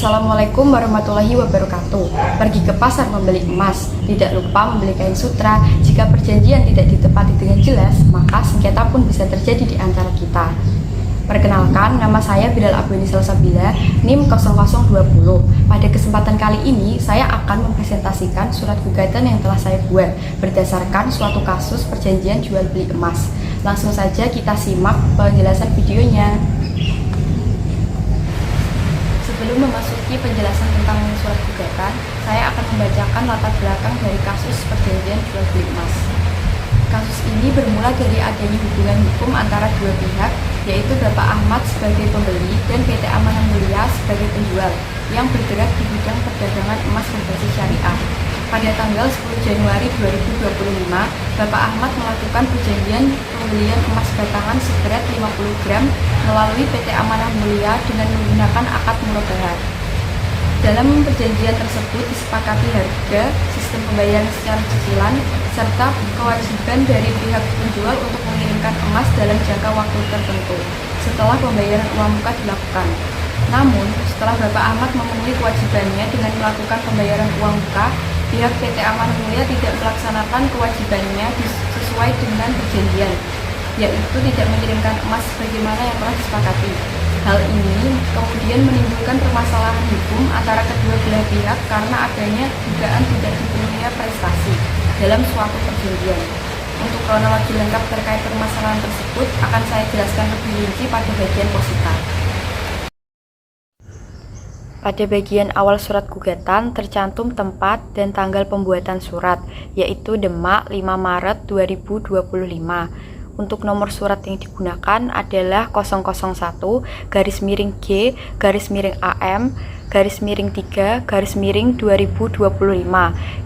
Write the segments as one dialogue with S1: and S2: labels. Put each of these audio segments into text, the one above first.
S1: Assalamualaikum warahmatullahi wabarakatuh. Pergi ke pasar membeli emas, tidak lupa membeli kain sutra. Jika perjanjian tidak ditepati dengan jelas, maka sengketa pun bisa terjadi di antara kita. Perkenalkan, nama saya Bilal Abueni Salsabila, NIM 0020. Pada kesempatan kali ini, saya akan mempresentasikan surat gugatan yang telah saya buat berdasarkan suatu kasus perjanjian jual beli emas. Langsung saja kita simak penjelasan videonya. Sebelum memasuki penjelasan tentang surat gugatan, saya akan membacakan latar belakang dari kasus perjanjian jual beli emas. Kasus ini bermula dari adanya hubungan hukum antara dua pihak, yaitu Bapak Ahmad sebagai pembeli dan PT Amanah Mulia sebagai penjual, yang bergerak di bidang perdagangan emas berbasis syariah. Pada tanggal 10 Januari 2025, Bapak Ahmad melakukan perjanjian pembelian emas batangan seberat 50 gram melalui PT Amanah Mulia dengan menggunakan akad murabahah. Dalam perjanjian tersebut disepakati harga, sistem pembayaran secara cicilan, serta kewajiban dari pihak penjual untuk mengirimkan emas dalam jangka waktu tertentu setelah pembayaran uang muka dilakukan. Namun, setelah Bapak Ahmad memenuhi kewajibannya dengan melakukan pembayaran uang muka, pihak PT Amanah Mulia tidak melaksanakan kewajibannya sesuai dengan perjanjian, yaitu tidak mengirimkan emas sebagaimana yang telah disepakati. Hal ini kemudian menimbulkan permasalahan hukum antara kedua belah pihak karena adanya dugaan tidak dipenuhinya prestasi dalam suatu perjanjian. Untuk kronologi lengkap terkait permasalahan tersebut akan saya jelaskan lebih rinci pada bagian posita. Pada bagian awal surat gugatan tercantum tempat dan tanggal pembuatan surat, yaitu Demak 5 Maret 2025. Untuk nomor surat yang digunakan adalah 001-G-AM-3-2025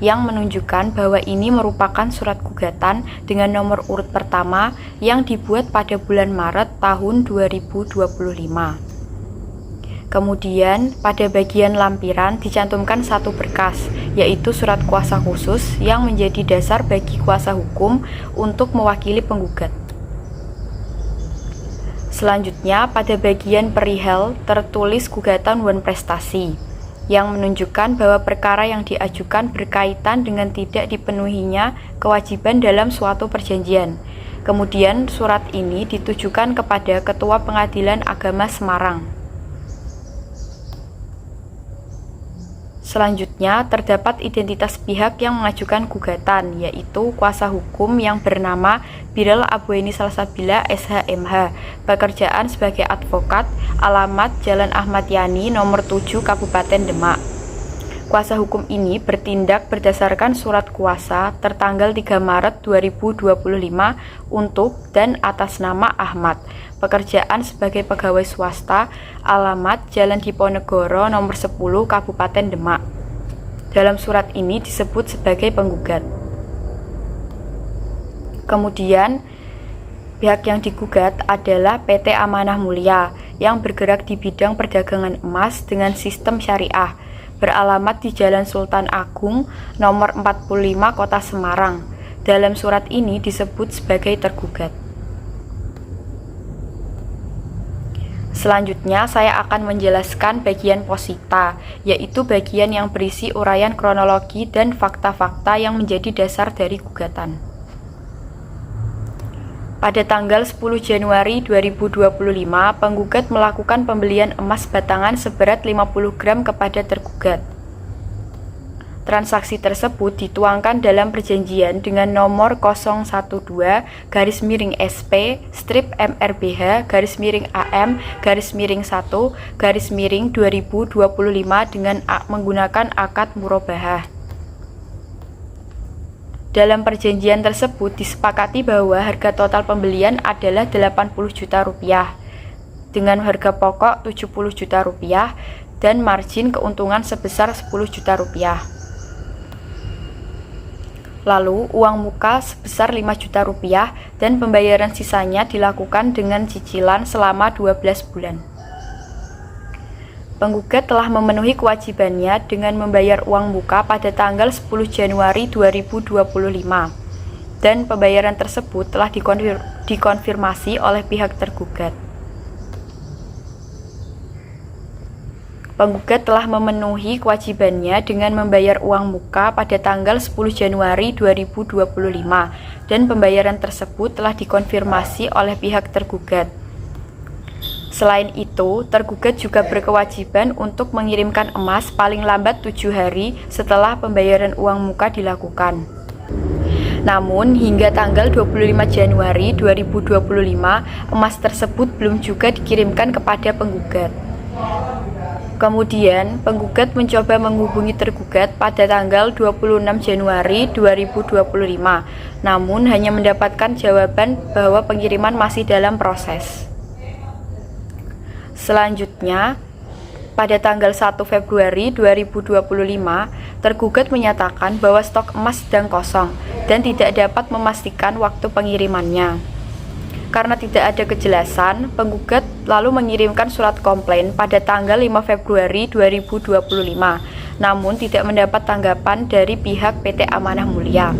S1: yang menunjukkan bahwa ini merupakan surat gugatan dengan nomor urut pertama yang dibuat pada bulan Maret tahun 2025. Kemudian, pada bagian lampiran dicantumkan satu berkas, yaitu surat kuasa khusus yang menjadi dasar bagi kuasa hukum untuk mewakili penggugat. Selanjutnya, pada bagian perihal tertulis gugatan wan prestasi, yang menunjukkan bahwa perkara yang diajukan berkaitan dengan tidak dipenuhinya kewajiban dalam suatu perjanjian. Kemudian, surat ini ditujukan kepada Ketua Pengadilan Agama Semarang. Selanjutnya, terdapat identitas pihak yang mengajukan gugatan, yaitu kuasa hukum yang bernama Bilal Abueni Salsabila SH.MH, pekerjaan sebagai advokat, alamat Jalan Ahmad Yani, nomor 7, Kabupaten Demak. Kuasa hukum ini bertindak berdasarkan surat kuasa tertanggal 3 Maret 2025 untuk dan atas nama Ahmad, pekerjaan sebagai pegawai swasta, alamat Jalan Diponegoro nomor 10 Kabupaten Demak. Dalam surat ini disebut sebagai penggugat. Kemudian, pihak yang digugat adalah PT Amanah Mulia yang bergerak di bidang perdagangan emas dengan sistem syariah, beralamat di Jalan Sultan Agung nomor 45 Kota Semarang. Dalam surat ini disebut sebagai tergugat. Selanjutnya, saya akan menjelaskan bagian posita, yaitu bagian yang berisi uraian kronologi dan fakta-fakta yang menjadi dasar dari gugatan. Pada tanggal 10 Januari 2025, penggugat melakukan pembelian emas batangan seberat 50 gram kepada tergugat. Transaksi tersebut dituangkan dalam perjanjian dengan nomor 012-SP-AM-1-2025 dengan menggunakan akad murabahah. Dalam perjanjian tersebut disepakati bahwa harga total pembelian adalah 80 juta rupiah dengan harga pokok 70 juta rupiah dan margin keuntungan sebesar 10 juta rupiah. Lalu uang muka sebesar 5 juta rupiah dan pembayaran sisanya dilakukan dengan cicilan selama 12 bulan. Penggugat telah memenuhi kewajibannya dengan membayar uang muka pada tanggal 10 Januari 2025 dan pembayaran tersebut telah dikonfirmasi oleh pihak tergugat. Penggugat telah memenuhi kewajibannya dengan membayar uang muka pada tanggal 10 Januari 2025 dan pembayaran tersebut telah dikonfirmasi oleh pihak tergugat. Selain itu, tergugat juga berkewajiban untuk mengirimkan emas paling lambat 7 hari setelah pembayaran uang muka dilakukan. Namun, hingga tanggal 25 Januari 2025, emas tersebut belum juga dikirimkan kepada penggugat. Kemudian, penggugat mencoba menghubungi tergugat pada tanggal 26 Januari 2025, namun hanya mendapatkan jawaban bahwa pengiriman masih dalam proses. Selanjutnya, pada tanggal 1 Februari 2025, tergugat menyatakan bahwa stok emas sedang kosong dan tidak dapat memastikan waktu pengirimannya. Karena tidak ada kejelasan, penggugat lalu mengirimkan surat komplain pada tanggal 5 Februari 2025, namun tidak mendapat tanggapan dari pihak PT Amanah Mulia.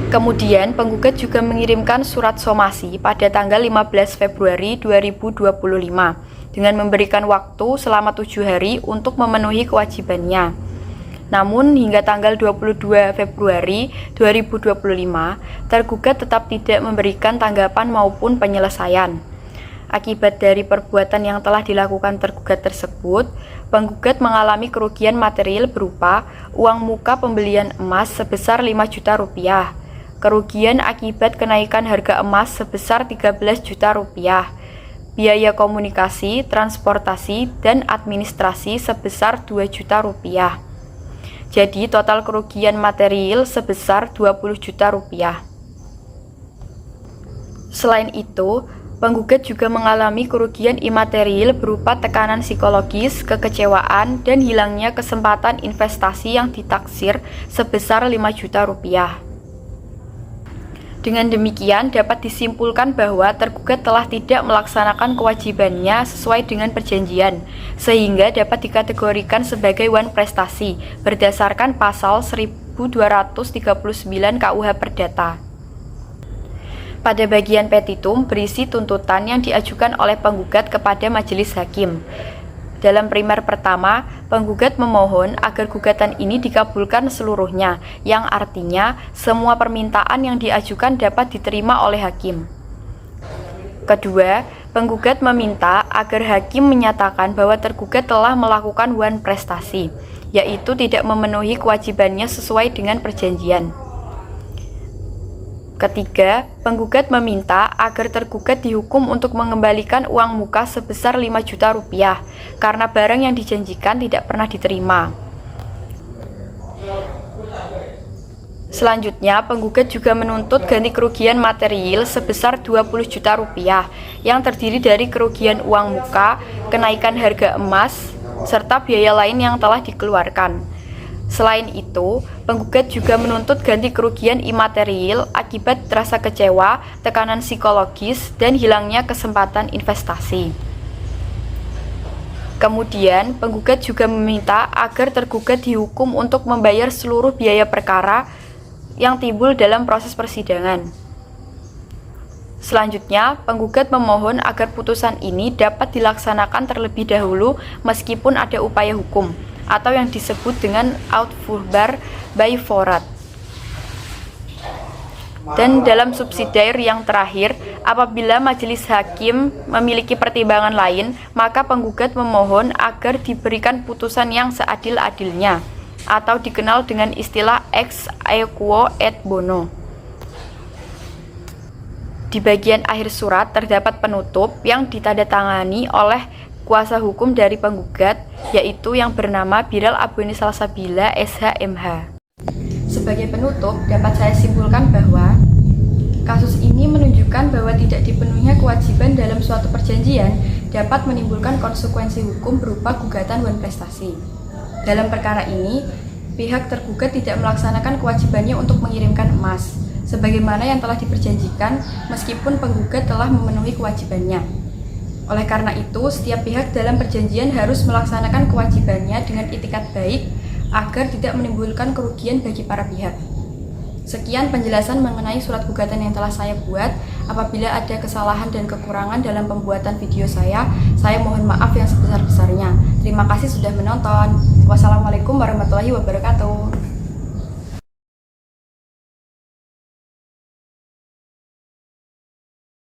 S1: Kemudian, penggugat juga mengirimkan surat somasi pada tanggal 15 Februari 2025 dengan memberikan waktu selama 7 hari untuk memenuhi kewajibannya. Namun, hingga tanggal 22 Februari 2025, tergugat tetap tidak memberikan tanggapan maupun penyelesaian. Akibat dari perbuatan yang telah dilakukan tergugat tersebut, penggugat mengalami kerugian material berupa uang muka pembelian emas sebesar 5 juta rupiah, kerugian akibat kenaikan harga emas sebesar 13 juta rupiah, biaya komunikasi, transportasi, dan administrasi sebesar 2 juta rupiah. Jadi total kerugian material sebesar 20 juta rupiah. Selain itu, penggugat juga mengalami kerugian imaterial berupa tekanan psikologis, kekecewaan, dan hilangnya kesempatan investasi yang ditaksir sebesar 5 juta rupiah. Dengan demikian, dapat disimpulkan bahwa tergugat telah tidak melaksanakan kewajibannya sesuai dengan perjanjian, sehingga dapat dikategorikan sebagai wan prestasi berdasarkan pasal 1239 KUH Perdata. Pada bagian petitum berisi tuntutan yang diajukan oleh penggugat kepada majelis hakim. Dalam primer pertama, penggugat memohon agar gugatan ini dikabulkan seluruhnya, yang artinya semua permintaan yang diajukan dapat diterima oleh hakim. Kedua, penggugat meminta agar hakim menyatakan bahwa tergugat telah melakukan wan prestasi, yaitu tidak memenuhi kewajibannya sesuai dengan perjanjian. Ketiga, penggugat meminta agar tergugat dihukum untuk mengembalikan uang muka sebesar 5 juta rupiah karena barang yang dijanjikan tidak pernah diterima. Selanjutnya, penggugat juga menuntut ganti kerugian material sebesar 20 juta rupiah yang terdiri dari kerugian uang muka, kenaikan harga emas, serta biaya lain yang telah dikeluarkan. Selain itu, penggugat juga menuntut ganti kerugian imaterial akibat rasa kecewa, tekanan psikologis, dan hilangnya kesempatan investasi. Kemudian, penggugat juga meminta agar tergugat dihukum untuk membayar seluruh biaya perkara yang timbul dalam proses persidangan. Selanjutnya, penggugat memohon agar putusan ini dapat dilaksanakan terlebih dahulu meskipun ada upaya hukum, atau yang disebut dengan Aufurbar by Forat. Dan dalam subsidiar yang terakhir, apabila majelis hakim memiliki pertimbangan lain, maka penggugat memohon agar diberikan putusan yang seadil-adilnya, atau dikenal dengan istilah ex aequo et bono. Di bagian akhir surat terdapat penutup yang ditandatangani oleh kuasa hukum dari penggugat, yaitu yang bernama Bilal Abu Salsabila SH.MH. Sebagai penutup, dapat saya simpulkan bahwa kasus ini menunjukkan bahwa tidak dipenuhinya kewajiban dalam suatu perjanjian dapat menimbulkan konsekuensi hukum berupa gugatan wan prestasi. Dalam perkara ini, pihak tergugat tidak melaksanakan kewajibannya untuk mengirimkan emas, sebagaimana yang telah diperjanjikan meskipun penggugat telah memenuhi kewajibannya. Oleh karena itu, setiap pihak dalam perjanjian harus melaksanakan kewajibannya dengan itikat baik agar tidak menimbulkan kerugian bagi para pihak. Sekian penjelasan mengenai surat gugatan yang telah saya buat. Apabila ada kesalahan dan kekurangan dalam pembuatan video saya mohon maaf yang sebesar-besarnya. Terima kasih sudah menonton. Wassalamualaikum warahmatullahi wabarakatuh.